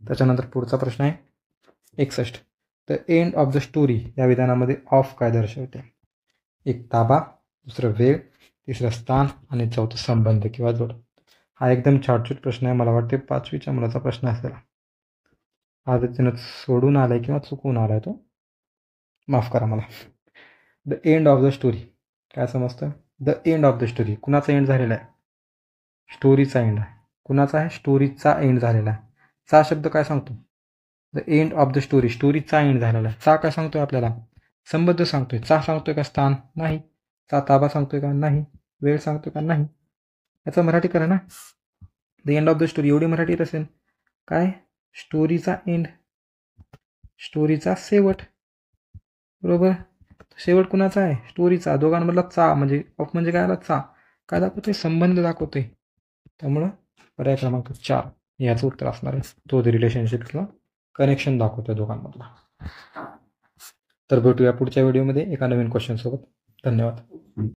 त्याच्यानंतर पुढचा प्रश्न आहे 61. The end of the story या विधानामध्ये ऑफ काय दर्शवते? एक ताबा, दुसरं वेळ, तिसरं स्थान आणि चौथं संबंध किंवा जोड. हा एकदम छाटछूट प्रश्न आहे. मला वाटते 5वीच्या मुलाचा प्रश्न असेल. हा त्यानं सोडून आलाय किंवा चुकून आलाय तो, माफ करा मला. The end of the story काय समजतं? The end of the story कुणाचा एंड झालेला आहे? स्टोरीचा एंड आहे. कुणाचा आहे? स्टोरीचा एंड झालेला आहे. चा शब्द काय सांगतो? The end of the story, स्टोरीचा एंड झालेला आहे. चा काय सांगतोय आपल्याला? संबंध सांगतोय. चा सांगतोय का स्थान? नाही. चा ताबा सांगतोय का? नाही. वेळ सांगतोय का? नाही. याचा मराठी करा ना. The end of the story एवढी मराठी येत असेल काय? स्टोरीचा एंड, स्टोरीचा शेवट. बरोबर. शेवट कुणाचा आहे? स्टोरीचा. दोघांमधला चा म्हणजे ऑफ म्हणजे काय आला? चा. काय दाखवतोय? संबंध दाखवतोय. त्यामुळं पर्याय क्रमांक 4 याचं उत्तर असणार आहे. तो रिलेशनशिपला कनेक्शन दाखवतोय दोघांमधला. तर भेटूया पुढच्या व्हिडिओमध्ये एका नवीन क्वेश्चन सोबत. धन्यवाद.